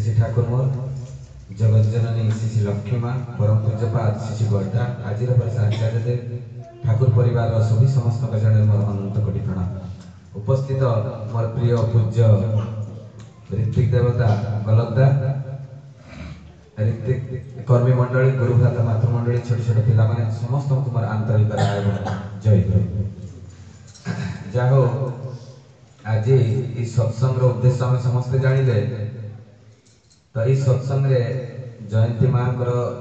श्री ठाकुर मोर जगत जननी श्री लक्ष्मी माँ परम पूज्यपाद श्री गड्डा आज आचार्य देव ठाकुर परिवार सभी समस्त जन मोर अनंत कोटि प्रणाम। उपस्थित मोर प्रिय पूज्य ऋत्विक देवता गलगदा ऋत्विक कर्मी मंडली गुरुभ्राता मातृमंडली छोट छोट पिला माने समस्त को मोर आंतरिक जय गुरु। जाहो आज ये सत्संग उद्देश्य आम समस्ते जानिले तो ये सत्संग जयंती माँ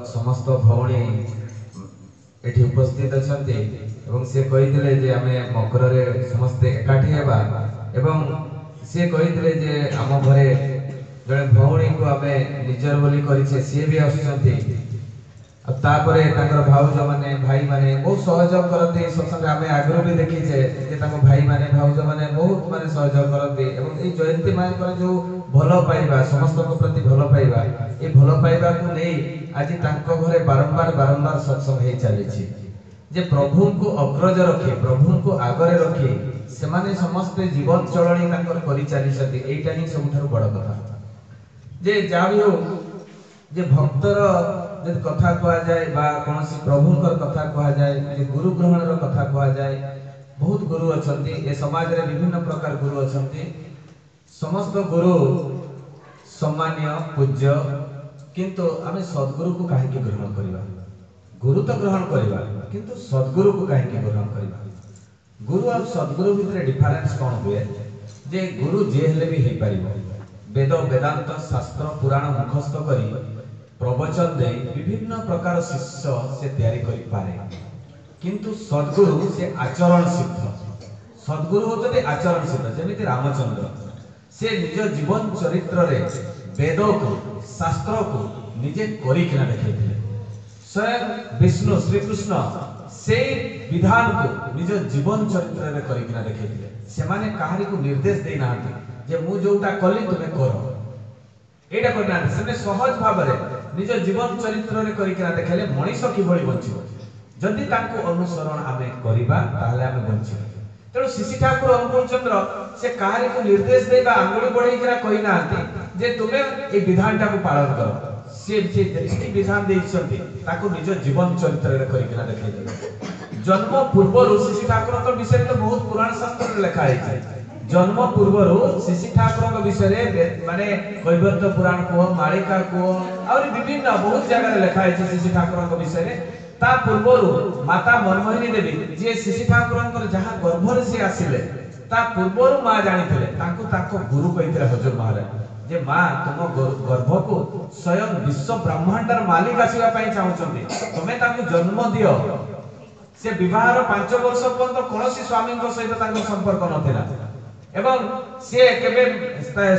समस्त भौणी एठी उपस्थित अच्छे एवं से कही जे आमे मकर रे समस्ते एकाठी हेबा एवं से कही जे आम घरे जड़े भौणी को आमे निजर बोली करिछे सी भी आसुचंती तापरे ताकर भाउज माने भाई माने बहुत सहयोग करते सत्संग आमे आगरो भी देखिछे जे ताको भाई माने भाउज माने बहुत माने सहयोग करते एवं ए जयंती माँ जो भलो पाइबा समस्त को प्रति भलो पाइबा ए भलो पाइबा को नहीं आज तांको घरे बारंबार बारंबार सत्संग हे चलीछि जे प्रभु को अग्रज रखी प्रभु को आगरे रखी से माने समस्त जीवन चलणी तांकर करि चलीछथि एटा ही सबथार बड़ कथा जे जाबी हो जे भक्तर जे कथा कहा जाए बा कोनसी प्रभुकर कथा कहा जाए जे गुरु ग्रहण रो कथा कहा जाए बहुत गुरु अछंती ए समाज रे विभिन्न प्रकार गुरु अछंती समस्त गुरु सम्मान्य पूज्य किंतु आमे सद्गुरु को काहे के ग्रहण करिबा गुरु तो ग्रहण करिबा किंतु सद्गुरु को काहे के ग्रहण करिबा गुरु और सद्गुरु भितर डिफरेंस कोन हुए जे गुरु जे हेले भी हे परिबो वेद वेदांत शास्त्र पुराण मुखस्थ करी प्रवचन दे विभिन्न प्रकार शिष्य से तैयारी करि पारे किंतु सद्गुरु से आचरण सिद्ध सद्गुरु होते आचरण सिद्ध जेमिति रामचंद्र से निज जीवन चरित्र रे वेद को शास्त्र को निजे करी किना देखैथिले स्वयं विष्णु श्री कृष्ण से विधान को निज जीवन चरित्र रे करी किना देखैथिले से माने कहानी को निर्देश देई नाथि जे मु जोटा कली तुमे करो एटा करना से सहज भाव रे निज जीवन चरित्र रे करी किना देखैले मनीष कि भली बंचिबो जदि तांको अनुसरण आमे करिबा ताले आमे बंचिबो तेणु शिशि ठाकुर अनुकूल चंद्र से कहानी को निर्देश देबा आंगुली बढ़ाई करा कहि नाथि जे तुमे ए विधानटा को पालन करो से जेति विधान देइछंती ताको निज जीवन चरित्र रे करि किना देखैले जन्म पूर्व शिशि ठाकुर को विषय तो बहुत पुराण शास्त्र रे लिखा है जन्म पूर्व शिशि ठाकुर विषय माने कैवर्त पुराण को मालिका को और विभिन्न बहुत जगह लिखा है शिशि ठाकुर विषय ता पूर्व माता मनमोहिनी देवी जे शिशि ठाकुर जहाँ गर्भ से आसिले ता पूर्व माँ जानी ताको गुरु कही हजूर महाराज जे माँ तुम गर्भ को स्वयं विश्व ब्रह्मांडर मालिक आसवा चाहते तुम्हें ताको जन्म दियो से विवाहर 5 वर्ष पर्यंत कौन स्वामी सहित संपर्क नथिला एवं से केबे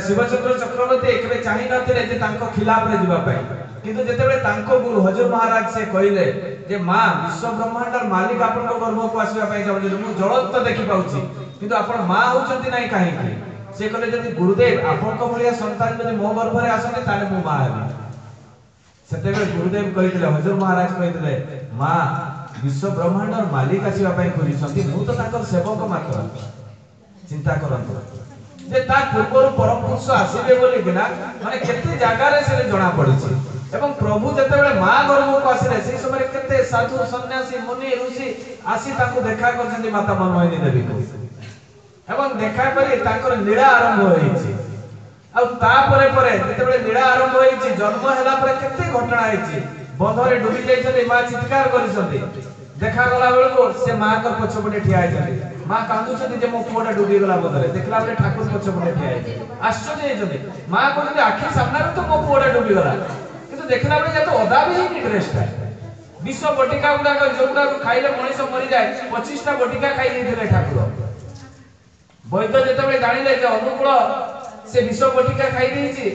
शिवचंद्र चक्रवर्ती केबे चाहि नथिले जे तांको खिलाफ रे दिबा पई किंतु जेतेबे तांको गुरु हजूर महाराज से कहिले जे मां विश्व ब्रह्मांडर मालिक आपन को गर्भ को आसीबा पई जाउ जे मु जळत देखि पाउची किंतु आपन मां होचंती नाही काहे कि से कहले जदि गुरुदेव आपन को भलिया संतान जदि मो गर्भ रे आसने ताले मु मां हेबी सेतेबे गुरुदेव कहितले हजूर महाराज कहितले मां विश्व ब्रह्मांडर मालिक आसीबा पई करिसंती मु तो ताकर सेवक मात्र चिंता करंतु जे ता पूर्व परम पुरुष आसीबे बोली बिना माने केते जागा रे से जणा पड़िछि एवं प्रभु जेतेबेले मां गर्भ को आसीले से समय केते साधु सन्यासी मुनि ऋषि आसी ताको देखा करछन्ती माता मनमोहिनी देवी को एवं देखा परि ताकर लीला आरंभ होइछि आ ता परे परे जेतेबेले लीला आरंभ होइछि जन्म हैला परे केते घटना होइछि बंधरे डुबी जाइछन्ती मां चित्कार करिसन्ती देखा गला बेलको से मां को पछपटे ठिया आइछन्ती मां कांदुछन्ती जे मो पुओटा डुबी गला बंधरे देखला बेले ठाकुर पछपटे ठिया आइछि आश्चर्य होइछन्ती मां कहते आखि सामने तो मो पुओटा डुबी गला किंतु देखला बेले या तो ओदा भी ही ड्रेसटा विश्व बटिका गुडा को जोगुडा को खाइले मनीष मरि जाय 25 टा बटिका खाइ दिले ठाकुर वैद्य जेतेबेले जानिले जे अनुकूल से विश्व बटिका खाइ देछि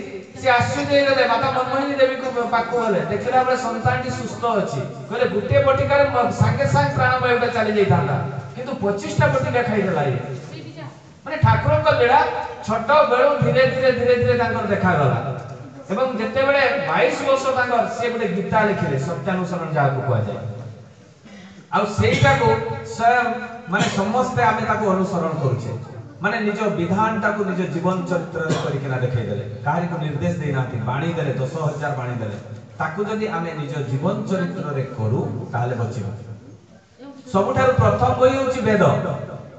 से आश्चर्य गले माता मनमोहिनी देवी को पाको हले देखला बेले संतानटी सुस्थ अछि कहले गुटे बटिका रे संगे संग प्राणमय उडा चली जाई थांदा किंतु 25 टा बटिका खाइ देला माने ठाकुर को लीला छोट बेळो धीरे धीरे धीरे धीरे तांकर देखा गला एवं जेते बेले 22 वर्ष तांकर से गोटे गीता लिखिले सत्यानुसरण जाको कहै जाय आ सेटा को स्वयं माने समस्त आमे ताको अनुसरण करूछे माने निज विधान टाको निज जीवन चरित्र करिकना देखै देले काहे को निर्देश देई नाथि बाणी देले 10,000 बाणी देले ताकू जदि आमे निज जीवन चरित्र रे करू ताले बचिबो सबुठारु प्रथम बही होची वेद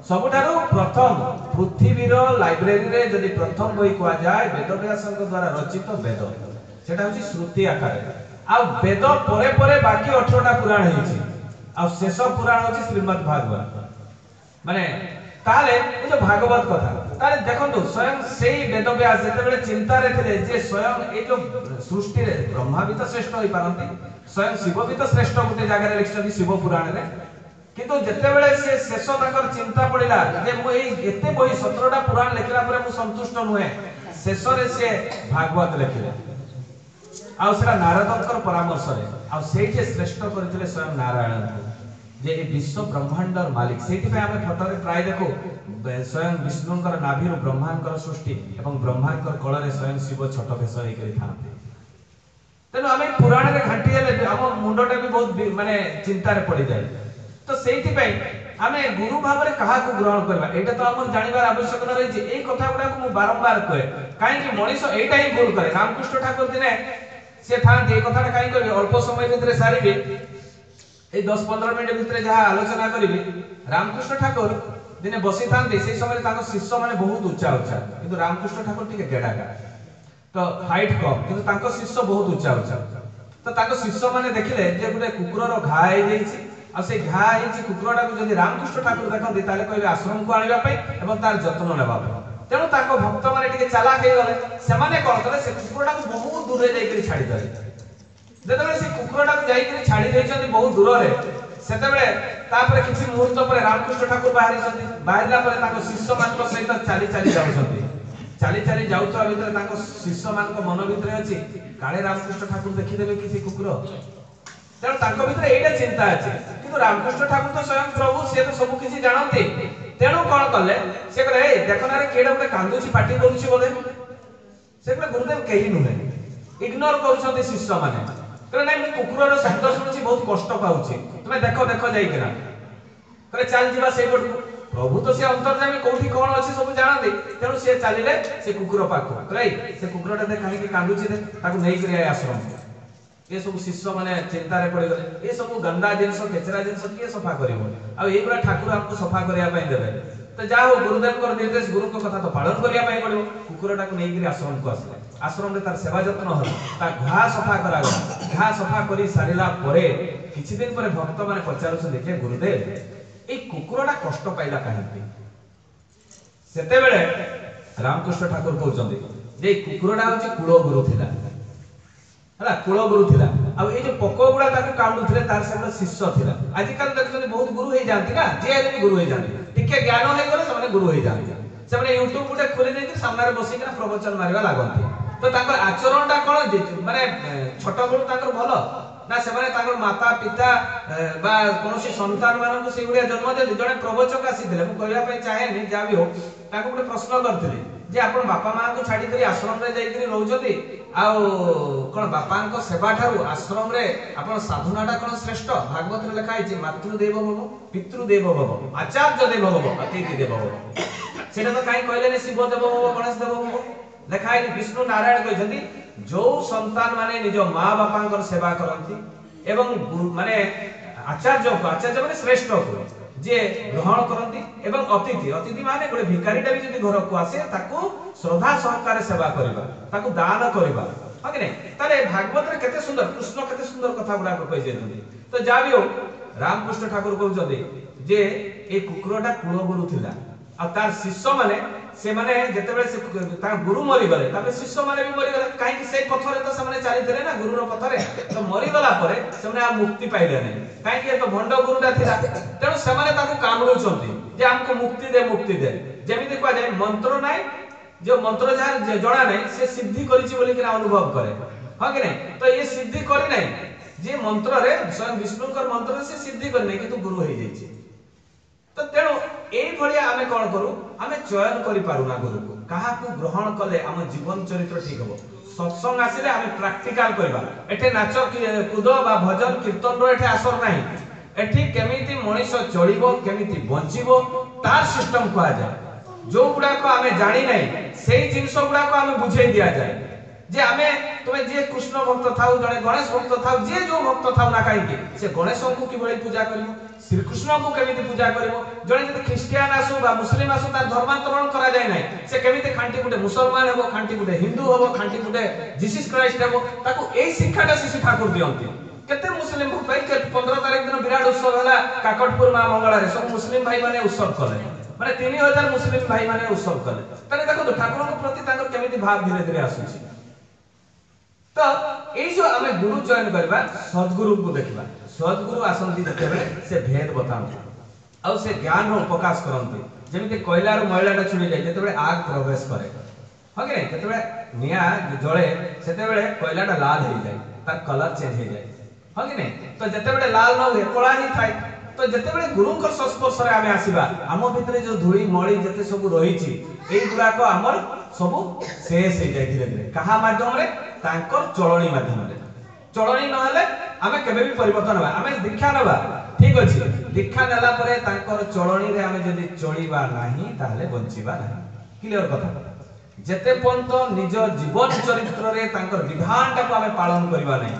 सबुठारु प्रथम पृथ्वीर लाइब्रेरी रे जदि प्रथम बही को जाय वेदव्यासଙ୍କ द्वारा रचित वेद सेटा होची श्रुति आकार आ वेद परे परे बाकी 18टा पुराण हेची आ शेष पुराण होची श्रीमद् भागवत माने ताले ए जो भागवत कथा ताले देखंतु स्वयं सेही वेदव्यास जेते बेले चिंता रे थिले जे स्वयं ए जो सृष्टि रे ब्रह्मा भी तो श्रेष्ठ होई पारंती स्वयं शिव भी तो श्रेष्ठ गोटे जगह रे लिखछथि शिव पुराण रे किंतु जेते बेले से शेष ताकर चिंता पड़िला जे मु एई एते बही 17टा पुराण लिखला परे मु संतुष्ट नुहे शेष रे से भागवत लिखिले आ सेटा नारदकर परामर्श रे आ सेठी श्रेष्ठ करथिले स्वयं नारायण जे विश्व ब्रह्मांडर मालिक सेठी पे हमें फटरे प्राय देखो स्वयं विष्णुंकर नाभिरु ब्रह्मांडर सृष्टि एवं ब्रह्मांडर कଳରେ स्वयं शिव छोट भेष होई करी थांते तेनो हमें पुराण रे घांटी हेले हम मुंडटा भी बहुत माने चिंता रे पड़ी जाय तो सेठी पे हमें गुरु भाव रे कहा को ग्रहण करबा एटा तो हमर जानिबार आवश्यक न रही जे ए कथा गुडा को मु बारंबार कहे काहे कि मनीष एटा ही भूल करे रामकृष्ण ठाकुर दिने से था जे कथाटा काहे कहबे अल्प समय भितरे सारिबे ए 10-15 मिनिट भितरे जहा आलोचना करिबे रामकृष्ण ठाकुर दिने बसी थांते से समय ताको शिष्य माने बहुत उच्चा उच्चा किंतु रामकृष्ण ठाकुर टिके गेडाका तो हाइट कम किंतु ताको शिष्य बहुत उच्चा उच्चा तो ताको शिष्य माने देखिले जे गुटे कुकुरर घा हे जाईछि आ से घा हेछि कुकुरटा को जदि रामकृष्ण ठाकुर देखंती ताले कहबे आश्रम को आनिबा पई एवं तार जत्न लेबा पई तेणु ताको भक्त माने टिके चालाक हे गले सेमाने कोन कले से कुकुरटा को बहुत दूर रे जाई करी छाडी देले जेतेबेले से कुकुरटा को जाई करी छाडी देइछन्ती बहुत दूर रे सेतेबेले तापरे किछि मुहूर्त परे रामकृष्ण ठाकुर बाहरिछन्ती बाहरिला परे ताको शिष्य मानक सहित चाली चाली जाउछन्ती चाली चाली जाउतरा भितरे ताको शिष्य मानक मन भितरे अछि काळे रामकृष्ण ठाकुर देखि देबे किछि कुकुर तेणु ताको भितरे एटा चिंता अछि किंतु रामकृष्ण ठाकुर तो स्वयं प्रभु से तो सब किछि जानते तेणु कोन कले से कहले ए देखो ना रे केडा गुटे कांदुछि पाटी करूछि बोले से कहले गुरुदेव केही नुहे इग्नोर करूछन्ती शिष्य माने कहले नै मु कुकुरर शब्द सुनुछि बहुत कष्ट पाउछि तुमे देखो देखो जाई केना कहले चल जीवा से पटु प्रभु तो से अंतर्जामी कोठी कोन अछि सब जानते तेणु से चलिले से कुकुर पाखो कहले से कुकुरटा दे काहे कि कांदुछि दे ताकु नै करिया आश्रम ये सब शिष्य माने चिंता रे पड़ी गले ये सब गंदा जिंस केचरा जिंस के सफा करिवो आ ए पूरा ठाकुर हमको सफा करिया पई देबे तो जाओ गुरुदेव को निर्देश गुरु को कथा तो पालन करिया पई पड़िवो कुकुरटा को नै करी आश्रम को आसले आश्रम रे तार सेवा जत्न हो ता घा सफा करा गला घा सफा करी सारिला परे किछि दिन परे भक्त माने पचारु से देखे गुरुदेव ए कुकुरटा कष्ट पाइला काहे सेते बेले रामकृष्ण ठाकुर कहउचंदी जे कुकुरटा होची कुलो गुरु थिला हला कुलो गुरु थिला आ ए जो पको गुडा ताको काउंडु थिले तार सब शिष्य थिला आजि काल देखछन बहुत गुरु हे जानती ना जे भी गुरु हे जानती टिके ज्ञान हे गले सब गुरु हे जानती सब YouTube गुटे खोली देती सामने रे बसी के प्रवचन मारिबा लागंती तो ताकर आचरणटा कोन माने छोट गुरु ताकर भलो ना से माने ताकर माता पिता बा कोनोसी संतान मानन से गुडिया जन्म दे जने प्रवचक आसीथिले मु कहला पे चाहे नि जा भी हो ताको गुटे प्रश्न करथिले जे आपण बापा मां को छाडी करी आश्रम रे जाई करी रहउजती आ कोन बापांको सेवा ठारू आश्रम रे आपण साधनाटा कोन श्रेष्ठ भागवत रे लिखा है मातृ देव भव पितृ देव भव आचार्य देव भव अतिथि देव भव सेटा तो काई कहले ने शिव देव भव गणेश देव भव लिखा है विष्णु नारायण कहजंती जो संतान माने निज मां बापांकर सेवा करंती एवं माने आचार्य माने श्रेष्ठ को जे ग्रहण करंती एवं अतिथि अतिथि माने गोटे भिखारीटा भी जदी घर को आसे ताको श्रद्धा सहकार सेवा करबा ताको दान करबा हा कि नै ताले भागवत रे केते सुंदर कृष्ण केते सुंदर कथा गुडा को कहि जेतुनी तो जा भी हो रामकृष्ण ठाकुर कहउछथि जे ए कुकुरटा कुलो गुरु थिला आ तार शिष्य माने से माने जते बेले से ता गुरु मरि गले तापर शिष्य माने भी मरि गले काहे कि से पथरे तो से माने चाली थिले ना गुरु रो पथरे तो मरि गला परे से माने आ मुक्ति पाइले नै काहे कि तो भंड गुरुटा थिला तेणु से माने ताको कामडुचंती जे हमको मुक्ति दे जेमिति को जाय मंत्र नाय जो मंत्र जार जणा नै से सिद्धि करिछि बोली कि अनुभव करे हा कि नै तो ये सिद्धि करि नै जे मंत्र रे स्वयं विष्णुकर मंत्र से सिद्धि करि नै कि गुरु होई जायछि तो तेणु ए भलिया आमे कोन करू आमे चयन करि पारु ना गुरु को कहा को ग्रहण कले हम जीवन चरित्र ठीक हो सत्संग आसिले आमे प्रैक्टिकल करबा एठे नाच कूद बा भजन कीर्तन रो एठे असर नाही एठी केमिति मनीष चलिबो केमिति बंचिबो तार सिस्टम को आ जाय जो गुडा को आमे जानी नहीं सेही जिंस गुडा को आमे बुझे दिया जाए जे आमे तुमे जे कृष्ण भक्त थाउ जने गणेश भक्त थाउ जे जो भक्त थाउ ना काई के से गणेश को किबळे पूजा करिवो श्री कृष्ण को केमिति पूजा करिवो जने जदि ख्रिस्टियन आसु बा मुस्लिम आसु तार धर्मांतरण करा जाय नै से केमिति खांटी गुटे मुसलमान हेबो खांटी गुटे हिंदू हेबो खांटी गुटे जीसस क्राइस्ट हेबो ताको एई शिक्षाटा शिशु ठाकुर दियंती केते मुस्लिम भाई के 15 तारिख दिन विराट उत्सव हला काकटपुर मां मंगला रे सब मुस्लिम भाई माने उत्सव कले माने 3000 मुस्लिम भाई माने उत्सव कले तने देखो ठाकुर के प्रति ताकर केमिति भाव धीरे धीरे आसुची तो एई जो आमे गुरु चयन करबा सद्गुरु को देखबा सद्गुरु आसंती जतेबे से भेद बतांती आ से ज्ञान रो प्रकाश करंती जेमिति कोयला रो मैलाटा छुड़ी जाय जतेबे आग प्रवेश करे हो कि नै जतेबे निया जळे सेतेबे कोयलाटा लाल हो जाय तार कलर चेंज हो जाय हो कि नै तो जतेबे लाल न होय कोला ही थाय तो जतेबे गुरु को संस्पर्श रे आमे आसीबा आम भितरे जो धूଳି मळी जते सब रहिछि एई गुडा को हमर सब शेष हो जाय धीरे धीरे कहा माध्यम रे तांकर चलणी माध्यम रे चलणी न हले आमे केबे भी परिवर्तन होबा आमे दीक्षा नबा ठीक अछि दीक्षा नेला परे तांकर चलणी रे आमे जदी चलीबा नाही ताहले बंचिबा नाही क्लियर कथा जते पंत निज जीवन चरित्र रे तांकर विधानटा को आमे पालन करबा नाही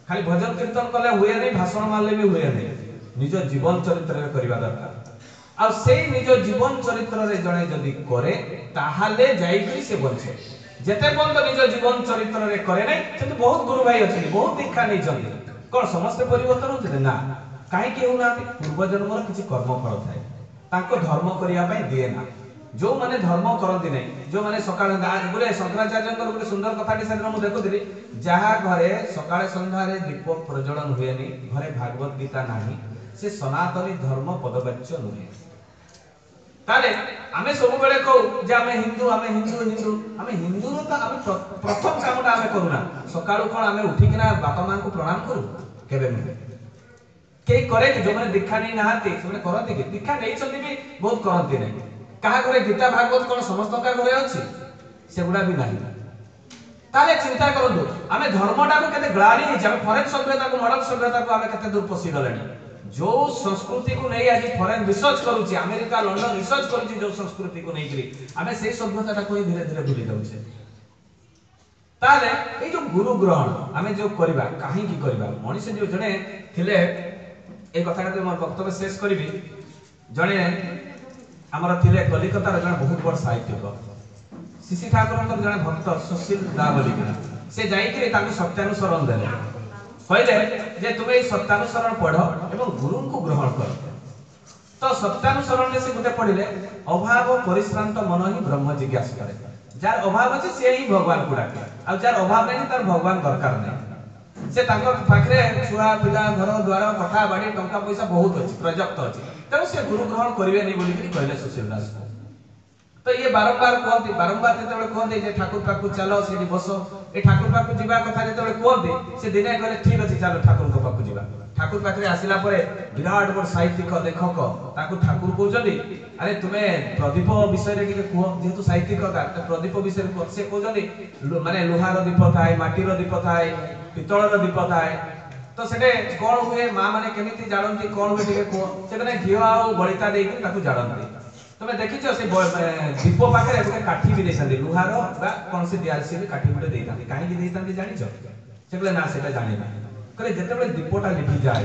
खाली भजन कीर्तन कले हुए नहीं भाषण मारले भी हुए नहीं निज जीवन चरित्र रे करबा दरकार आ सेई निज जीवन चरित्र रे जणे जदी करे ताहाले जाईकरी से बंचे जेते पंत निज जीवन चरित्र रे करे नै सेते बहुत गुरु भाई अछि बहुत दीक्षा नै जंदी कोन समस्त परिवर्तन होते ना काहे कि होना पूर्व जन्म रे किछि कर्म फल थाए ताको धर्म करिया पई दिए ना जो माने धर्म करंती नै जो माने सकाळ गुरे शंकराचार्यंकर गुरे सुंदर कथाटी सेदिन मु देखुथिली जहा घरे सकाळ संध्या रे दीप प्रज्वलन हुए नै घरे भागवत गीता नाही से सनातनी धर्म पदवाच्य नुहे ताले आमे सब बेले कहू जे आमे हिंदू हिंदू आमे हिंदू रो त आमे प्रथम कामटा आमे करूना सकाळू कोन आमे उठी किना बापा मां को प्रणाम करू केबे नुहे के करे कि जो माने दीक्षा नै नाहाती से करती कि दीक्षा नै छथि भी बहुत करंती नै कहा घरे गीता भागवत कोन समस्त का घरे अछि सेगुडा भी नाही ताले चिंता करंदु आमे धर्मटा को केते ग्लानी हि जे फॉरेन सभ्यता को मॉडर्न सभ्यता को आमे केते दूर पसी गलेनी जो संस्कृति को नहीं आज फॉरेन रिसर्च करूची अमेरिका लंडन रिसर्च करूची जो संस्कृति को नहीं करी आमे सेही सभ्यता को धीरे धीरे भूली जाउछे ताले ए जो गुरु ग्रहण आमे जो करबा काहे की करबा मनीष जो जने थिले ए कथाटा तो मोर वक्तव्य शेष करबी जने हमर थिले कलिकता रे जने बहुत बड़ साहित्यिक शिशि ठाकुर जने भक्त सुशील दावली से जाई के ताको सत्यानुसरण देले कहले जे तुमे ई सत्यानुसरण पढ़ एवं गुरु को ग्रहण कर तो सत्यानुसरण से गुटे पढ़िले अभाव परिश्रांत मन ही ब्रह्म जिज्ञासा करे जार अभाव अछि से ही भगवान को डाके आ जार अभाव नहीं तार भगवान दरकार नहीं से ताको पाखरे छुआ पिला घर द्वार कथा बाड़ी टंका पैसा बहुत अछि प्रजक्त अछि त से गुरु ग्रहण करिवे नहीं बोली कि कहले सुशील दास को तो ये बारंबार जेतेबे कहते जे ठाकुर पाखु चलो सेठी बसो ए ठाकुर पाखु जीवा कथा जेतेबे कहते से दिने कहले ठीक अछि चलो ठाकुर को पाखु जीवा ठाकुर पाखरे आसिला परे विराट बड़ साहित्यिक लेखक ताकु ठाकुर कहजली अरे तुमे प्रदीप विषय रे के कह जेतु साहित्यिक का प्रदीप विषय रे से कहजली माने लोहार दीप थाए माटीर दीप थाए पितळर दीप थाए तो सेटे कोन हुए मां माने केमिति जाणंती कोन हुए ठीक कह से कने घियो आ बळिता देई ताकु जाणंती तमे देखिछो से दीप पाखरे एक काठी भी देछांती लुहार बा कोन से दियासी रे काठी गुटे देइतांती काहे की देइतांती जानिछो सेबले ना सेटा जानि ना कहले जेतेबेले दीपटा लिभि जाय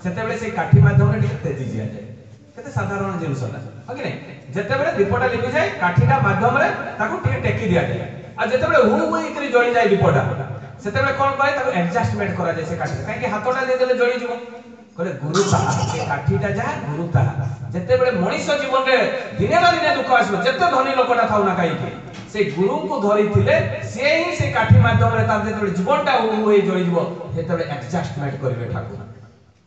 सेतेबेले से काठी माध्यम रे तेजी जिया जाय केते साधारण जिंसला हो कि नै जेतेबेले दीपटा लिभि जाय काठीटा माध्यम रे ताकू टेकी दिया जाय आ जेतेबेले हु हु इकरी जळी जाय दीपटा सेतेबेले कोन करे ताकू एडजस्टमेंट करा जाय से काठी काहे कि हातटा दे देले जळी जिवो कहले गुरु ताहा से काठीटा जा गुरु ताहा जेतेबेले मनुष्य जीवन रे दिने ना दिने दुख आसबो जेते धनी लोकटा थाउ ना काई के से गुरु को धरि थिले से ही से काठी माध्यम रे तार जेतेबेले जीवनटा होई जळी जिवो सेतेबेले एडजस्टमेंट करिवे ठाकुर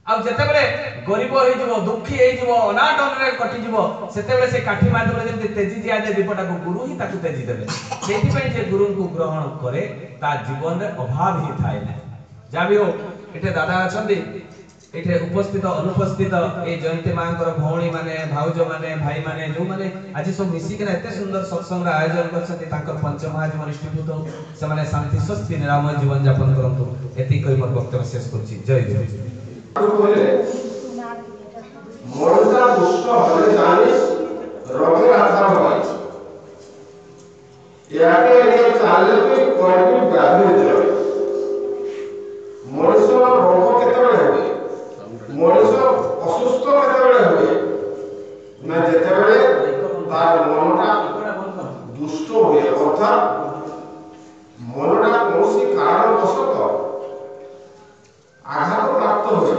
आ जेतेबेले गरीब होई जिवो दुखी होई जिवो अनाटन रे कटि जिवो सेतेबेले से काठी माध्यम रे जेते तेजी दिया जे दीपटा को गुरु ही ताकू तेजी देबे सेति पय जे गुरु को ग्रहण करे ता जीवन रे अभाव ही थाए ना जाबी हो एटे दादा अछंदी एठे उपस्थित अनुपस्थित ए जयंती मांकर भौणी माने भाउज माने भाई माने जो माने आज सब मिसी के एते सुंदर सत्संग आयोजन करछथि तांकर पंचमहाजीवन निष्ठिभूत से माने शांति स्वस्ति निरामय जीवन यापन करंतु एति कहि मोर वक्तव्य शेष करछि जय जय मरदा दुष्ट हले जानिस রথের আধার হয় ইয়াকে এনে চালিয়ে কয়েকটি ব্যাধি যায় মଣିষ রোগ কেତେବେଳେ ହୁଏ মଣିষ অসুস্থ কেତେବେଳେ ହୁଏ না যেତେବେଳେ তার মনটা দুষ্ট ହୁଏ অর্থাৎ মনটা কৌশি কারণবশত আঘাত প্রাপ্ত ହୁଏ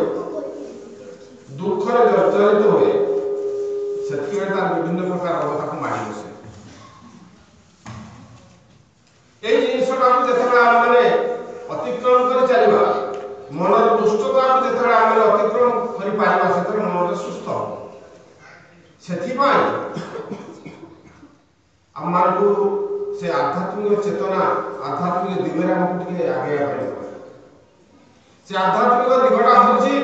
দুঃখরে জর্জরিত ହୁଏ সেতବେଳେ তার বিভিন্ন প্রকার রোগ তাকে মারি বসে এই জিনিসটাକୁ যেତେବେଳେ ଆମେ অতিক্রম করে চালিবা মনের দুষ্টতাକୁ যেତେବେଳେ ଆମେ অতিক্রম କରି ପାରିବା ସେତେବେଳେ ମନଟା ସୁସ୍ଥ ହେବ ସେଥିପାଇଁ ଆମମାନଙ୍କୁ ସେ ଆଧ୍ୟାତ୍ମିକ ଚେତନା ଆଧ୍ୟାତ୍ମିକ ଦିଗରେ ଆମକୁ ଟିକେ ଆଗେଇବା ପାଇଁ ସେ ଆଧ୍ୟାତ୍ମିକ ଦିଗଟା ହେଉଛି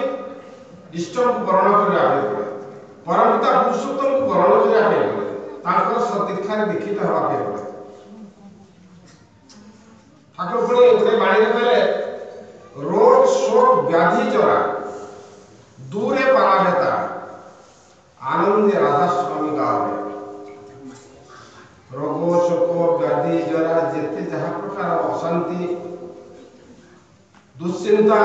ଇଷ୍ଟଙ୍କୁ ବରଣ କରିବା ପାଇଁ ପଡ଼େ ପରମପିତା ପୁରୁଷୋତ୍ତମଙ୍କୁ ବରଣ କରିବା ପାଇଁ ପଡ଼େ ତାଙ୍କର ସଦୀକ୍ଷାରେ ଦୀକ୍ଷିତ ହେବା ପାଇଁ ପଡ଼େ ଠାକୁର ପୁଣି ଗୋଟେ ବାଣୀରେ କହିଲେ ରୋଗ ଶୋକ ବ୍ୟାଧି ଜରା ଦୂରେ ପାଳାବେତା ଆନନ୍ଦେ ରାଧାସ୍ୱାମୀ ଗାଁରେ ରୋଗ ଶୋକ ବ୍ୟାଧି ଜରା ଯେତେ ଯାହା ପ୍ରକାର ଅଶାନ୍ତି ଦୁଶ୍ଚିନ୍ତା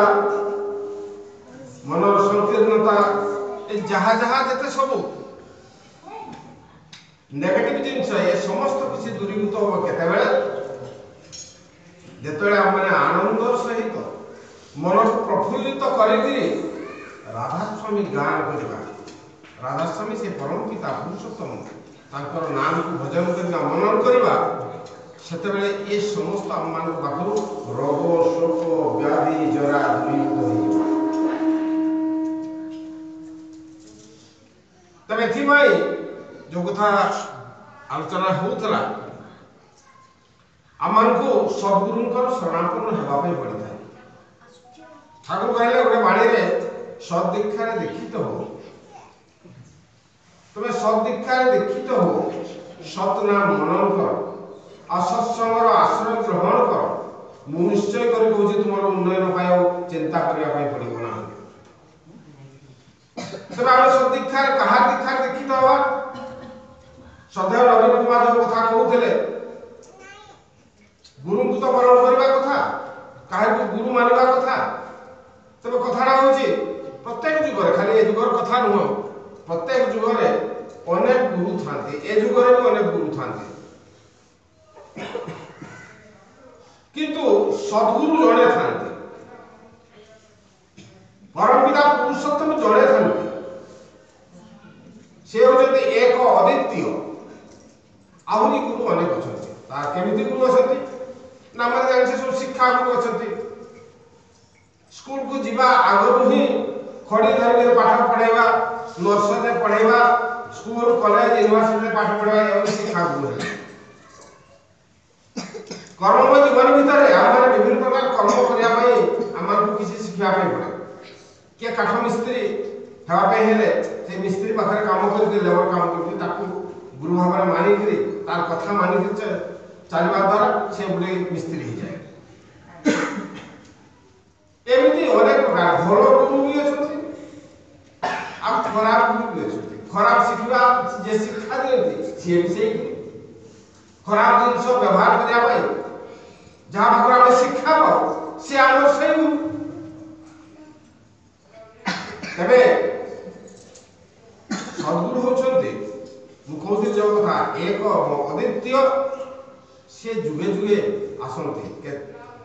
ମନର ସଂକୀର୍ଣ୍ଣତା ଏ ଯାହା ଯାହା ଯେତେ ସବୁ ନେଗେଟିଭ ଜିନିଷ ଏ ସମସ୍ତ କିଛି ଦୂରୀଭୂତ ହେବ କେତେବେଳେ ଯେତେବେଳେ ଆମେ ଆନନ୍ଦର ସହିତ ମନକୁ ପ୍ରଫୁଲ୍ଲିତ କରିକିରି ରାଧାସ୍ୱାମୀ ଗାନ କରିବା ରାଧାସ୍ୱାମୀ ସେ ପରମ ପିତା ପୁରୁଷୋତ୍ତମ ତାଙ୍କର ନାମକୁ ଭଜନ କରିବା ମନନ କରିବା ସେତେବେଳେ ଏ ସମସ୍ତ ଆମମାନଙ୍କ ପାଖରୁ ରୋଗ ଶୋକ ବ୍ୟାଧି ଜରା ଦୂରୀଭୂତ ହୋଇଯିବ ତେବେ ଏଥିପାଇଁ ଯୋଉ କଥା ଆଲୋଚନା ହେଉଥିଲା ଆମମାନଙ୍କୁ ସଦ୍ଗୁରୁଙ୍କର ଶରଣାପନ୍ନ ହେବା ପାଇଁ ପଡ଼ିଥାଏ ଠାକୁର କହିଲେ ଗୋଟେ ବାଣୀରେ ସଦୀକ୍ଷାରେ ଦୀକ୍ଷିତ ହୋ ତୁମେ ସଦୀକ୍ଷାରେ ଦୀକ୍ଷିତ ହୋ ସତ୍ ନାମ ମନନ କର ଆଉ ସତ୍ସଙ୍ଗର ଆଶ୍ରୟ ଗ୍ରହଣ କର ମୁଁ ନିଶ୍ଚୟ କରି କହୁଛି ତୁମର ଉନ୍ନୟନ ପାଇଁ ଆଉ ଚିନ୍ତା କରିବା ପାଇଁ ପଡ଼ିବ ନାହିଁ ତେବେ ଆମେ ସଦୀକ୍ଷାରେ କାହା ଦୀକ୍ଷାରେ ଦୀକ୍ଷିତ ହେବା ସଦୈବ ନବୀନ କୁମାର ଯୋଉ କଥା କହୁଥିଲେ ଗୁରୁଙ୍କୁ ତ ବରଣ କରିବା କଥା କାହାକୁ ଗୁରୁ ମାନିବା କଥା ତେବେ କଥାଟା ହେଉଛି ପ୍ରତ୍ୟେକ ଯୁଗରେ ଖାଲି ଏ ଯୁଗର କଥା ନୁହଁ ପ୍ରତ୍ୟେକ ଯୁଗରେ ଅନେକ ଗୁରୁ ଥାନ୍ତି ଏ ଯୁଗରେ ବି ଅନେକ ଗୁରୁ ଥାନ୍ତି କିନ୍ତୁ ସଦ୍ଗୁରୁ ଜଣେ ଥାନ୍ତି ପରମପିତା ପୁରୁଷୋତ୍ତମ ଜଣେ ଥାନ୍ତି ସେ ହେଉଛନ୍ତି ଏକ ଅଦ୍ୱିତୀୟ ଆହୁରି ଗୁରୁ ଅନେକ ଅଛନ୍ତି ତାହା କେମିତି ଗୁରୁ ଅଛନ୍ତି ନା ଆମେ ଜାଣିଛେ ସବୁ ଶିକ୍ଷା ଗୁରୁ ଅଛନ୍ତି ସ୍କୁଲକୁ ଯିବା ଆଗରୁ ହିଁ ଖଡ଼ି ଧରିକି ପାଠ ପଢ଼େଇବା ନର୍ସରୀରେ ପଢ଼େଇବା ସ୍କୁଲ କଲେଜ ୟୁନିଭର୍ସିଟିରେ ପାଠ ପଢ଼େଇବା ଏବଂ ଶିକ୍ଷା ଗୁରୁ କର୍ମମୟ ଜୀବନ ଭିତରେ ଆମେ ବିଭିନ୍ନ ପ୍ରକାର କର୍ମ କରିବା ପାଇଁ ଆମକୁ କିଛି ଶିଖିବା ପାଇଁ ପଡ଼େ କିଏ କାଠ ମିସ୍ତ୍ରୀ ହେବା ପାଇଁ ହେଲେ ସେ ମିସ୍ତ୍ରୀ ପାଖରେ କାମ କରିକି ଲେବର କାମ କରିକି ତାକୁ ଗୁରୁ ଭାବରେ ମାନିକିରି ତାର କଥା ମାନିକି ଚାଲିବା ଦ୍ୱାରା ସେ ଗୋଟେ ମିସ୍ତ୍ରୀ ହେଇଯାଏ ଏମିତି ଅନେକ ପ୍ରକାର ଭଲ ଗୁରୁ ବି ଅଛନ୍ତି ଆଉ ଖରାପ ଗୁରୁ ବି ଅଛନ୍ତି ଖରାପ ଶିଖିବା ଯେ ଶିକ୍ଷା ଦିଅନ୍ତି ସିଏ ବି ସେଇ ଖରାପ ଜିନିଷ ବ୍ୟବହାର କରିବା ପାଇଁ ଯାହା ପାଖରୁ ଆମେ ଶିକ୍ଷା ପାଉ ସେ ଆମର ସେଇ ଗୁରୁ ତେବେ ସଦ୍ଗୁରୁ ହେଉଛନ୍ତି ମୁଁ କହୁଥିଲି ଯୋଉ କଥା ଏକ ଅଦ୍ୱିତୀୟ ସେ ଯୁଗେ ଯୁଗେ ଆସନ୍ତି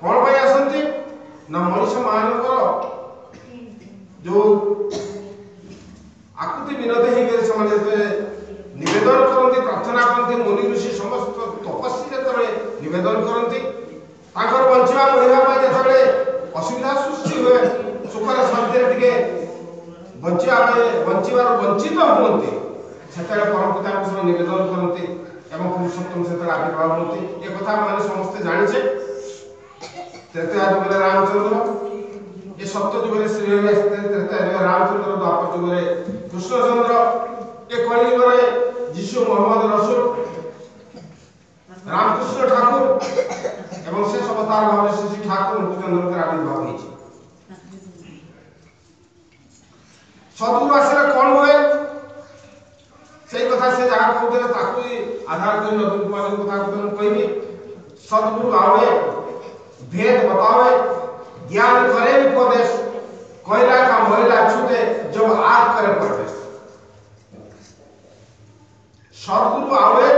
କ'ଣ ପାଇଁ ଆସନ୍ତି ନା ମଣିଷ ମାନଙ୍କର ଯୋଉ ଆକୁତି ବିନତି ହେଇକରି ସେମାନେ ଯେତେବେଳେ ନିବେଦନ କରନ୍ତି ପ୍ରାର୍ଥନା କରନ୍ତି ମୁନି ଋଷି ସମସ୍ତ ତପସ୍ୱୀ ଯେତେବେଳେ ନିବେଦନ କରନ୍ତି ତାଙ୍କର ବଞ୍ଚିବା ବଢ଼ିବା ପାଇଁ ଯେତେବେଳେ ଅସୁବିଧା ସୃଷ୍ଟି ହୁଏ ସୁଖରେ ଶାନ୍ତିରେ ଟିକେ ବଞ୍ଚିବାରୁ ବଞ୍ଚିତ ହୁଅନ୍ତି ସେତେବେଳେ ପରମପିତାଙ୍କୁ ସେମାନେ ନିବେଦନ କରନ୍ତି ଏବଂ ପୁରୁଷୋତ୍ତମ ସେତେବେଳେ ଆବିର୍ଭାବ ହୁଅନ୍ତି ଏ କଥା ଆମେ ସମସ୍ତେ ଜାଣିଛେ ତ୍ରେତୟା ଯୁଗରେ ରାମଚନ୍ଦ୍ର ଏ ସତ୍ୟ ଯୁଗରେ ଶ୍ରୀହରି ଆସିଥିଲେ ତ୍ରେତୟା ଯୁଗରେ ରାମଚନ୍ଦ୍ର ଦ୍ୱାପର ଯୁଗରେ କୃଷ୍ଣଚନ୍ଦ୍ର ଏ କଳି ଯୁଗରେ ଯୀଶୁ ମହମ୍ମଦ ରସୁଲ ରାମକୃଷ୍ଣ ଠାକୁର ଏବଂ ସେ ଅବତାର ଭାବରେ ଶ୍ରୀ ଠାକୁର ମୁକୁଚନ୍ଦ୍ରଙ୍କର ଆବିର୍ଭାବ ହେଇଛି ସଦ୍ଗୁରୁ ଆସିଲେ କ'ଣ ହୁଏ ସେଇ କଥା ସେ ଯାହା କହୁଥିଲେ ତାକୁ आधार कर नवीन कुमार की कथा को कहबी सदगुरु आवे भेद बतावे ज्ञान करे उपदेश कोयला का मोयला छूटे जब आग करे प्रवेश सदगुरु आवे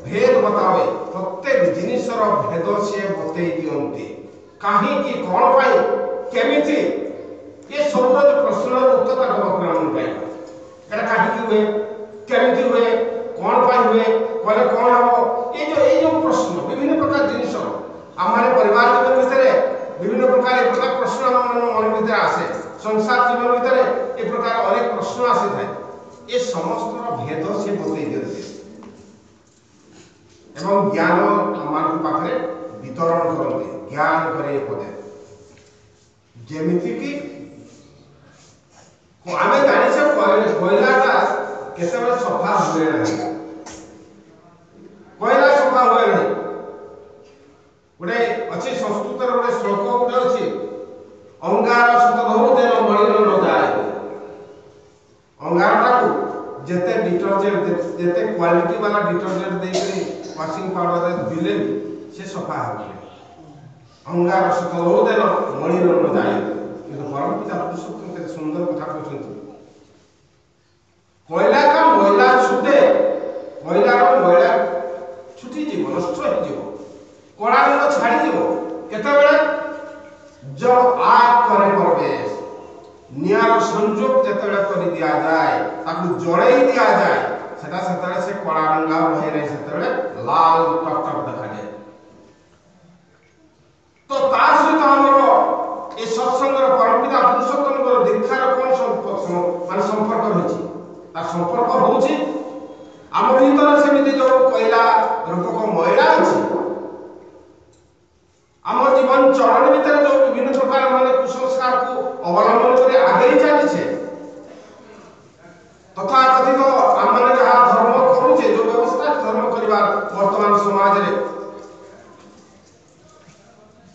भेद बतावे प्रत्येक जिनिसर भेद से बतई दियंती कहीं की कौन पाई केमिति ये सब प्रश्न उत्तर गवर्नमेंट पाई एटा कहीं की हुए केमिति हुए कौन पाई हुए कोले कौन हो ये जो प्रश्न विभिन्न प्रकार जिनिस हमारे परिवार जीवन भीतर विभिन्न प्रकार एक प्रकार प्रश्न मन भीतर आसे संसार जीवन भीतर एक प्रकार अनेक प्रश्न आसी थाए ये समस्त भेद से बतई दियंती एवं ज्ञान हमारे पाखरे वितरण करते ज्ञान करे पदे जेमिति की आमे जानिछे कोयलाटा केतेबेले सफा हुए नहीं कोयला सफा हुए नहीं गोटे अच्छी संस्कृत गोटे श्लोक गोटे अच्छी अंगार शतधौ देन मणिर न जाए अंगारटा को जेते डिटर्जेंट जेते क्वालिटी वाला डिटर्जेंट देकरी वाशिंग पाउडर दे दिले से सफा हो अंगार शतधौ देन मणिर न जाए किंतु परम पिता पुरुषोत्तम के सुंदर कथा कहते कोयला का मोयला छूटे कोयला रो मोयला छुटी जीव नष्ट हो जीव कोड़ा रंग छाड़ी जीव केते बेले जब आग करे प्रवेश नियार संयोग जेते बेले करि दिया जाए ताकू जड़ाई दिया जाए सेटा सेतरे से कोड़ा रंग रहे नहीं सेतरे लाल टक टक देखा जाए तो ता सहित हमरो ए सत्संग रो परमपिता पुरुषोत्तम को दीक्षार कोन संपर्क होछि तार संपर्क होछि आम भीतर सेमिति जो कोयला रूपक मोयला अछि आम जीवन चरण भीतर जो विभिन्न प्रकार माने कुसंस्कार को अवलंबन करे आगे चली छे तथा कथित आम माने जहा धर्म करूछे जो व्यवस्था धर्म करिवा वर्तमान समाज रे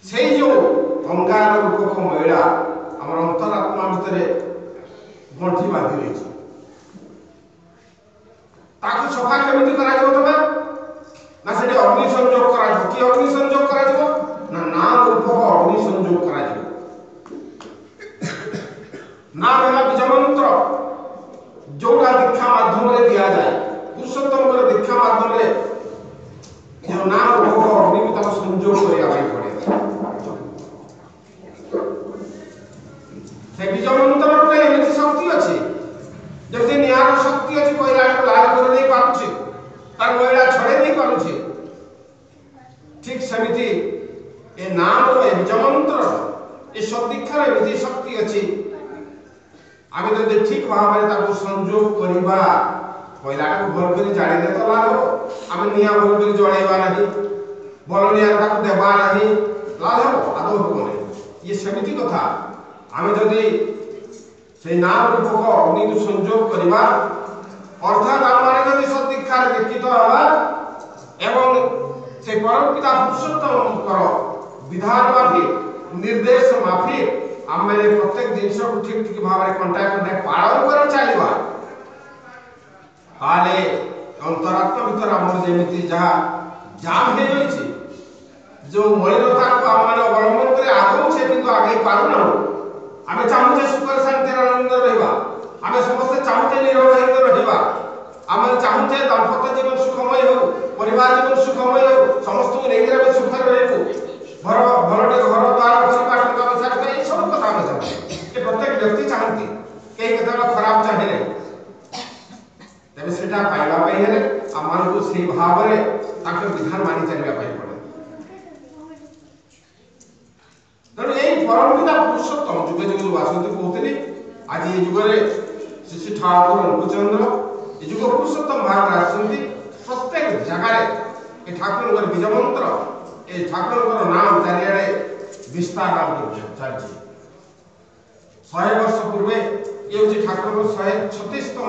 सेई जो अंगार रूपक मोयला हमर अंतरात्मा भीतर गंठी बांधी रही ताकू सफा केमिति करा जाव तबे ना सेठी अग्नि संयोग करा जाव कि अग्नि संयोग करा जाव ना नाम रूपक अग्नि संयोग करा जाव नाम है बीज मंत्र जोटा दीक्षा माध्यम रे दिया जाए पुरुषोत्तम को दीक्षा माध्यम रे जो नाम रूपक अग्नि भी ताको संयोग करिया भाई पड़े से बीज मंत्र रे एमिति शक्ति अछि जैसे नियार शक्ति अछि कोयला को लाल कर नहीं पाछे तार मोयला छड़े नहीं पाछे ठीक समिति ए नाम रो ए बीज मंत्र ए शब्दीक्षार एमिति शक्ति अछि आमे तो ठीक भाव में ताको संयोग करिबा कोयला को भर करी जाड़ी दे तो लाभ आमे निया भर करी जळेबा नहीं बल निया ताको देबा नहीं लाभ आदो हो नहीं ये समिति कथा आमे जदी से नाम रूपक अग्नि को संयोग करिबा अर्थात आमारे जदी सदीक्षार दीक्षित हवा एवं से परम पिता पुरुषोत्तम कर विधान माफिक निर्देश माफिक आमे प्रत्येक जिनिस को ठीक ठीक भाव में कंटाक्ट पालन कर चलिबा ताले अंतरात्मा भीतर हमर जेमिति जहा जाम हे होइछि जो मलिनता को आमाने अवलंबन करे आगौ छे किंतु आगे पारु न आमे चाहूचे सुख शांति आनंद रहिबा आमे समस्त चाहूचे निरोग रहिबा आमे चाहूचे दाम्पत्य जीवन सुखमय हो परिवार जीवन सुखमय हो समस्त को नेगिरा में सुख रहबो घर भरटे घर द्वार परिवार का विचार करे सब कथा आमे चाहते ये प्रत्येक व्यक्ति चाहती कई केतला खराब चाहे तबे सेटा पाइबा पई हेले आमान को सही भाव रे ताकर विधान मानि चलिबा पई पड़े तेणु यही परमपिता पुरुषोत्तम जुगे जुगे वासुदेव कहते आज ये जुगे श्री ठाकुर अनुचंद्र ये जुग पुरुषोत्तम भाग आसती प्रत्येक जगह ये ठाकुर बीज मंत्र ये ठाकुर नाम चारिड़े विस्तार चलती 100 वर्ष पूर्वे ये हूँ ठाकुर 136तम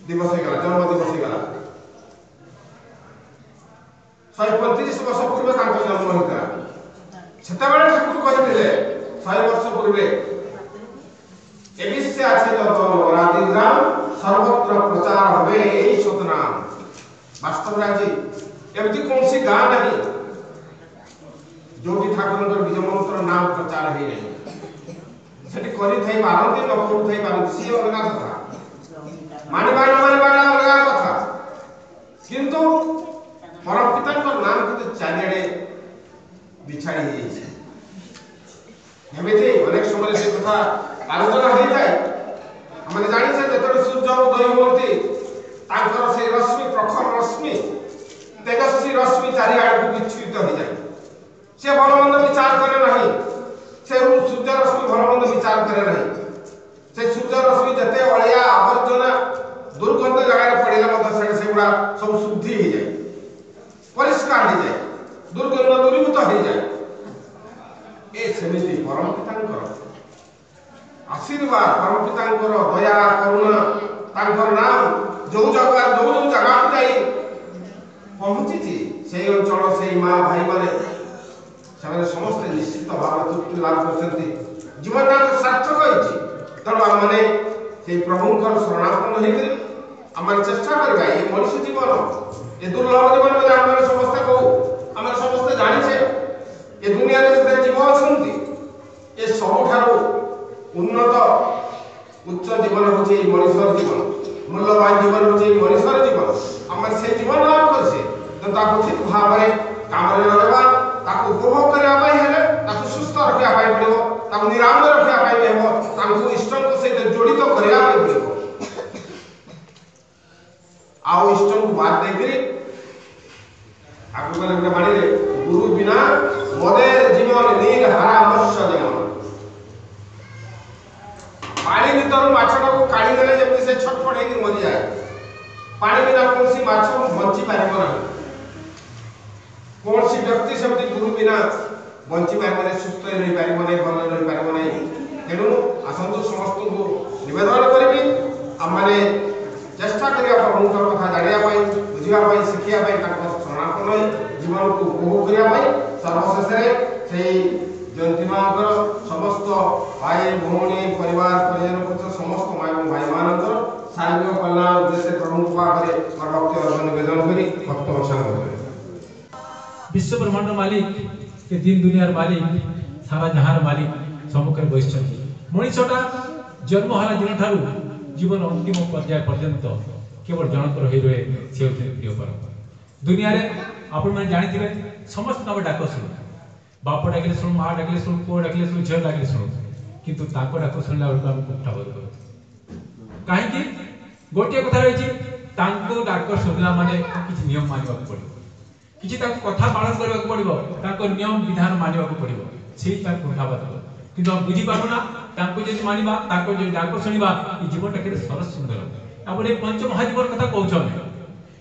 दिवस होगा जन्म दिवस होगा 135 वर्ष पूर्वे जन्म होता सेतबेले ठाकुर कहते 100 वर्ष पूर्वे एबिसे आछे तो राधि ग्राम सर्वत्र ସବୁर प्रचार होवे यही सतनाम वास्तव रे आज एमती कौन सी गाँ नहीं जो भी ठाकुर विजय मंत्र नाम प्रचार है नहीं सेठी करी थाई पारंती न करू थाई पारंती सी अलग कथा मानिबा न मानिबा अलग कथा किंतु परम पिता नाम के चारिड़े बिछाड़ी जाइए एमती अनेक समय से कथा आलोचना होता है आम जानी जो सूर्य उदय होती से रश्मि प्रखर रश्मि तेजस्वी रश्मि चारिआड़ को विच्छिन्न हो जाए से भल मंद विचार करे नहीं से सूर्य रश्मि भल मंद विचार करे नहीं से सूर्य रश्मि जते अलिया आवर्जना दुर्गंध जगह पड़े सेगुड़ा सब शुद्धि हो जाए परिष्कार हो जाए दुर्गंध दूरीभूत हो जाए ए सेमिति परम पिता आशीर्वाद परम पिता दया करुणा नाम जो जगह जो जगह को जाई पहुंची से अंचल से माँ भाई माने समस्त निश्चित भाव तृप्ति लाभ कर जीवन सार्थक होती तेणु आम मैंने से प्रभुंर शरणापन्न होकर आम चेष्टा करवा ये मनुष्य जीवन ये दुर्लभ जीवन बोले आम समस्ते कहू आम समस्ते जाचे ये दुनिया जिते जीव अच्छा ये सबुठार उन्नत उच्च जीवन हूँ मनुष्य जीवन मूल्यवान जीवन हूँ मनुष्य जीवन आम से जीवन लाभ कर ठीक भाव काम लगे उपभोग करने सुस्थ रखा पड़ो निराम रखा इष्ट सहित जड़ित करने आउ इष्ट को बात देकर आगे गले बाणी गुरु बिना मदेर जीवन नीर हारा मत्स्य जीवन पानी भीतर माछटा को काढ़ी देले जब से छटपट होकर मरी जाए पानी बिना कौन सी माछ बंची पार कौन सी व्यक्ति से गुरु बिना बंची पार सुस्थ रही पार भल रही पार तेणु आसतु समस्त को नवेदन करी आम मैंने चेष्टा करिया प्रभुंर कथा जानापी बुझापी शिखापी शरणापन्न जीवन को उपभोग करने सर्वशेष से जयंती माँ समस्त भाई भौणी परिवार परिजन समस्त माँ भाई मान शारीरिक कल्याण उद्देश्य प्रभु पाखे भक्ति अर्घ निवेदन कर भक्त वचन विश्व ब्रह्मांड मालिक के दिन दुनियार मालिक सारा जहार मालिक सम्मुखें बस मनीषटा जन्म हला दिन ठारू जीवन अंतिम पर्याय पर्यंत केवल जनक रही रहे से प्रिय परम दुनिया रे आपण मैंने जानी समस्त नाम डाक शुणु बाप डाकिले शुणु माँ डाकिले शुणु पुओ डाकिले शुणु झील डाकिले शुणु किंतु डाक शुणला बेलू आम कुटा बोध करूँ कहीं गोटे कथा रही डाक शुणला माने किसी नियम मानवा पड़ो किसी कथा पालन करने पड़ो नियम विधान मानवा पड़ो से कुंठाबाद किंतु हम बुझी पारुना जब मानिबा जो डाक शुणा ये जीवन के सरस सुंदर आप पंच महाजीवन कथा कहते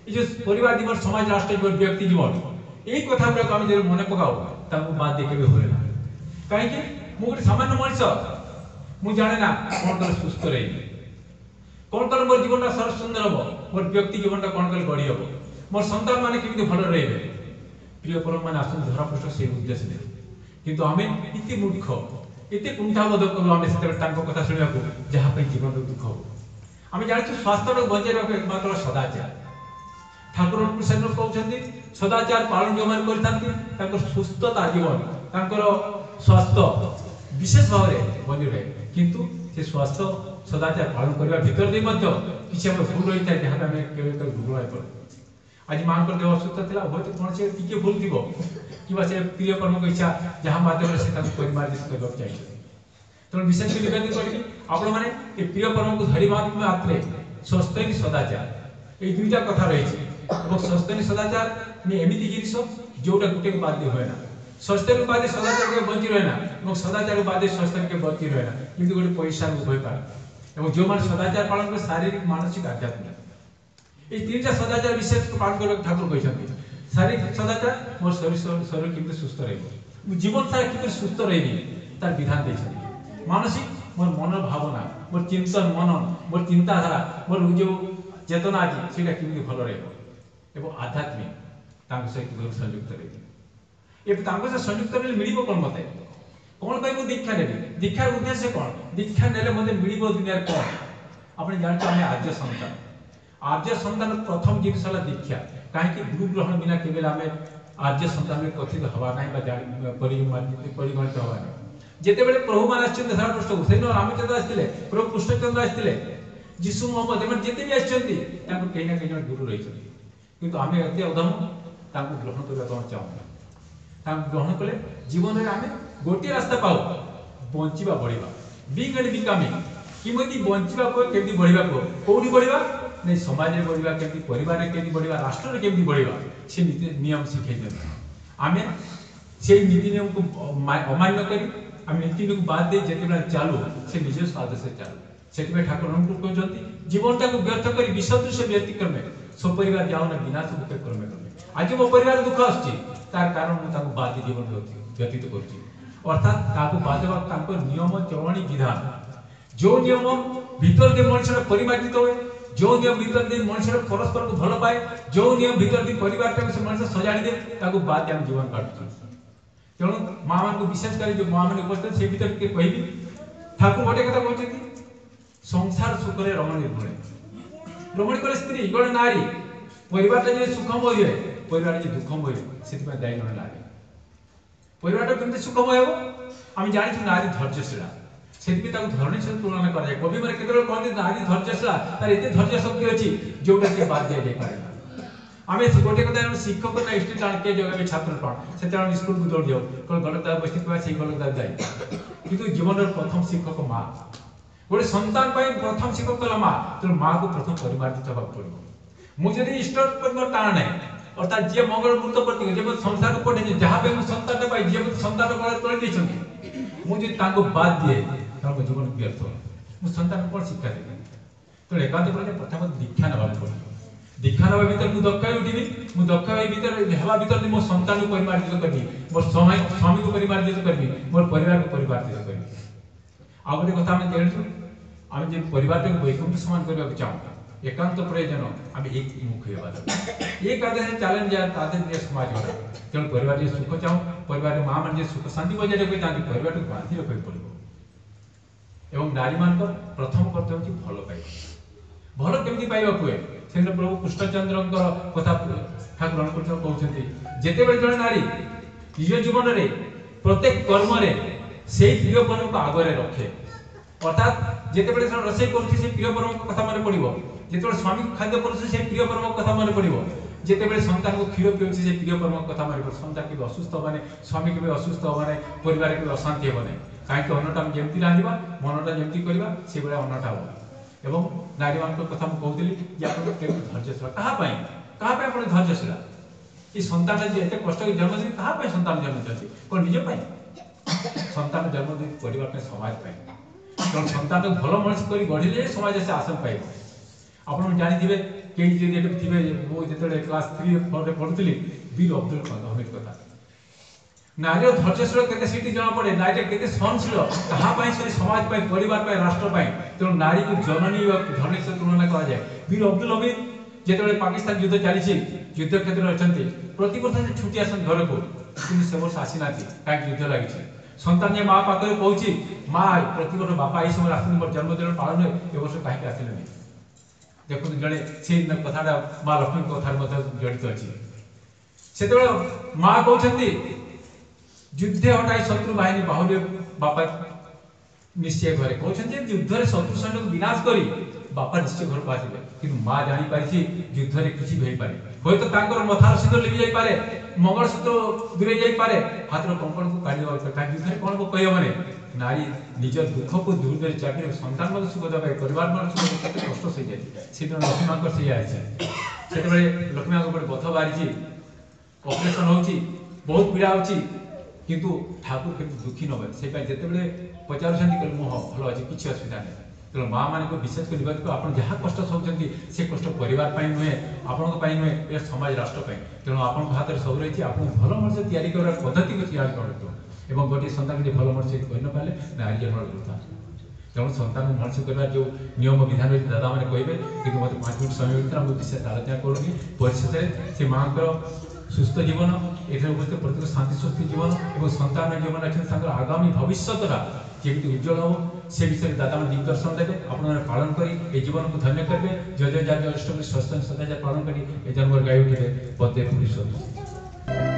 ये जो परिवार जीवन समाज राष्ट्र जीवन व्यक्ति जीवन यही कथा गुड़ाक आम जो मन पकाओ बाद देखे भी हुए ना कहीं मुझे सामान्य मनुष्य मुझे जाने ना कौन कल सुस्थ रही कौन कल मोर जीवन सरस सुंदर हम मोर व्यक्ति जीवन कौन कल गढ़ी हम मोर सन्तान मैंने केमी भल रे प्रिय परम मैंने आस धरापृष्ठ से उद्देश्य दे किंतु आम इतने मूर्ख इतने कुंठाबोध करूँ आम से कथा शुणा जहाँ जीवन दुख हो आम जानते स्वास्थ्य बचाई रखा एकमात्र सदाचार ठाकुर कहते सदाचार पालन जो मैंने कर सुस्थता जीवन स्वास्थ्य विशेष भाव में बनी रहे किंतु से स्वास्थ्य सदाचार पालन करने भितर किसी आम भूल रही है जहाँ भूल पड़े आज माँ देह असुस्थ था हूँ कौन से टी भूल थी कि से प्रिय कर्म की इच्छा जहाँ माध्यम से करने चाहिए तेणु विशेष निवेदन करी आपण मैंने प्रिय कर्म को धरी मात्रे स्वस्थ सदाचार ये दुईटा कथा रही स्वस्थ सदाचार एमती जिस जोटा गोटे बाध्य हुए ना स्वस्थ बाध्य सदाचार के बची रहे ना सदाचार बाध्य स्वस्थ के बची रहे ना किंतु गोटे पैसा उभय पाए जो मैंने सदाचार पालन कर शारीरिक मानसिक आध्यात्मिक ये तीन सदाचार विशेष पालन कर ठाकुर कहते शारीरिक सदाचार मोर शरीर कितने सुस्थ रही जीवन सारा कितने सुस्थ रही तार विधान देखते मानसिक मोर मन भावना मोर चिंतन मनन मोर चिंताधारा मोर जो चेतना अच्छी से केमी भल रहा आध्यात्मिक सहित संयुक्त रही संयुक्त मिल कौन मत कौन मुझे दीक्षा ने दीक्षार उद्देश्य कौन दीक्षा ने मत मिल दुनिया कौन आप जानते आम आर्य सन्तान आर्य संतान प्रथम जिनिस है दीक्षा कहीं गुरु ग्रहण बिना केवल आम आर्य संतान कथित हवा ना परिगणित हवा ना जिते बड़े प्रभु मान धरा पृष्ठ से रामचंद्र आसते प्रभु कृष्णचंद्र आसते जीशु मोहम्मद जिते भी आसती कहीं ना कहीं गुरु रही किंतु आम एत अधम ग्रहण करने चाहूना ग्रहण कले जीवन में आम गोटे रास्ता पाऊ बंचा बढ़ा बीइंग एंड बिकमिंग किमती बंचा केमती बढ़ा कौटी बढ़ा नहीं समाज में बढ़ा केमती परिवार में केमती बढ़ा राष्ट्र में केमती बढ़ा से नीति नियम शिखे आम से नीति नियम को अमान्य कर नीति नियम बाद दे जिते चालू से निज स्वाद से चालू से ठाकुर कहते जीवन टाक व्यर्थ कर विसदृश व्यतिक्रमे सपरिवार जाऊना विनाश मुखे क्रमे क्रमे आज मो परिवार दुख आसुची तार कारण मुझे बाद जीवन व्यतीत करुच्ची अर्थात बाद नियम चलणी विधान जो नियम भीतर दे मनुष्य परिमार्जित हुए जो नियम भीतर दे मनुष्य परस्पर को भल पाए जो नियम भीतर दे परिवार टाक से मनुष्य सजाड़ी दे बाद आम जीवन काटुଛୁ तेणु माँ मान को विशेष कर जो माँ मैंने उपस्थित से भीतर के कहि ठाकुर गोटे कथा कहते संसार सुख रे रमण निर्गुण रमणी कले स्त्री गोटे नारी परिवार जे सुखमय हुए परिवार जे दुखमय हुए से दायी जन नारी परिवार केमती सुखमय हो आम जानी नारी धैर्यशीला से धरणी सहित तुलना कराए कवि मैंने केवल कहते नारी धैर्यशीला तार एत धैर्य शक्ति अच्छी जोटा के बाद दिया जाए पारे आम गोटे कथा शिक्षक ना स्टूडेंट आने जगह छात्र प्राण से स्कूल को दौड़ जाओ कौन गलत बस से गलत जाए कि जीवन प्रथम शिक्षक माँ गोटे संतान प्रथम शिक्षक कला माँ तेणु माँ को प्रथम परिमार्जित होगा पड़ो मुझे इष्ट टाण है अर्थात जी मंगल मूर्त प्रतीक जब संसार को पठे जहाँ भी संतान पाई जी संतान तोड़ मुझे बाद दिए जीवन व्यर्थ मुझे संतान कौन शिक्षा देवी तेणु एकांत प्रथम दीक्षा ना पड़ो दीक्षा ना भर मुझे दक्ष उठी मुझे दक्ष भर भर मो संतान को परिमार्जित करी मोर स्वामी को परिमार्जित करी मोर परिवार को परिमार्जित करी आ गोटे कथा आम जानूँ आम जो परिवार को वैकुंठ समान करने चाहूँ एकांत प्रयोजन आम एक मुखी होगा एक आदि चैलेंज तादे समाज गला तेणु परिवार सुख चाहूँ परिवार माँ मैंने सुख शांति बजाय रखा चाहते परिवार को बांधि रखा पड़ो एवं नारी मान प्रथम कर्तव्य भल पाइबा भल केमती पाइबा हुए से प्रभु कृष्णचंद्र कथा ठाकुर कहते जिते बड़े जड़े नारी निज जीवन में प्रत्येक कर्म से प्रिय पर्व को आगे रखे अर्थात जिते बड़े रोषे कर प्रिय पर्व कथा मन पड़ो जिते स्वामी खाद्य कर प्रिय पर्व कथा मन पड़ो जिते बड़े संतान को क्षीर पीछे से प्रिय पर्व कथा मन पड़ो संतान के असुस्थ होने स्वामी के असुस्थ होने परिवार के अशांति होने कहीं अन्नटा जमी रांधा मनटा जमी करवा से भाया अन्नटा हम एवं नारी मान कथा मुझे कहती आप धैर्यशीला क्या धैर्यशीला ये संतान जी एत कष्ट जन्म दी क्या संतान जन्म देती कौन निजे संतान जन्म दी परिवार समाज तेणु संतान को भल मनुष्य कर गढ़े समाज से आसन पाइब आप जानी कई थे वो जो क्लास 3-4 पढ़ुली वीर अब्दुल हमीद कथा नारी धैर्यशील के जना पड़े नारी के सहनशील कहाँ से समाज परिवार राष्ट्र तेणु नारी को जननी धरणी से तुलना कराए वीर अब्दुल हमीद जो पाकिस्तान युद्ध चली युद्ध क्षेत्र में अच्छा प्रति वर्ष से छुट्टी आसन घर को से वर्ष आसी ना कहीं युद्ध लगी संतान माँ पाखे कौच माँ प्रति वर्ष बापा ये समय आस जन्मदिन पालन ए वर्ष कहीं आसिले देखो जड़े से कथा माँ लक्ष्मी कथा जड़ित अच्छी से माँ कहते युद्ध हटाई शत्रु बाहिनी बाहुल्य बापा निश्चय घरे कहते युद्ध में शत्रु सैन्य को विनाश करी बापा निश्चय घर को आसवे कि माँ जापारी युद्ध में किसी भी हे तो मथार सिंदूर लिखि जापे मंगलसूत्र दूरे जापे हाथर कंकण को काढ़ी युद्ध में कौन को कहने नारी निज दुख को दूर कर चाकरी संतान मन सुख देवा परिवार मन सुख देते कष्ट से जाए से लक्ष्मी माँ से लक्ष्मी माँ गोटे बथ बाहरी ऑपरेशन हो बहुत पीड़ा हो किंतु ठाकुर के दुखी न से जिते पचार मुह भल अच्छे किसी असुविधा नहीं तेणु माँ मान को विशेष कर आप जहाँ कष्ट सहते से कष्ट परिवार नुहे आपण नुहे ये समाज राष्ट्र तेणु आप हाथ में सब रही आप भल मनुष्य या पद्धति को तैयारी करते और गोटे संतान भल मनुष्य कर न पारे नारी जन्म वृथा तेणु संतान मनुष्य करवा जो नियम विधान दादा मैंने कहे कि मतलब 5 मिनट समय भर मुझे विशेष आलोचना करूँगी परिशेष से माँ सुस्थ जीवन ये उपस्थित प्रत्येक शांति सुस्थ जीवन और संतान जीवन अच्छे आगामी भविष्यटा जमी उज्जवल हो से विषय दादा दिग्दर्शन देवे आपण पालन करी ए जीवन को धन्य करेंगे जय जय जाति अष्टमी षष्ठ सदाचार पालन करी ए जन्म गाय उठे पदे पुरुष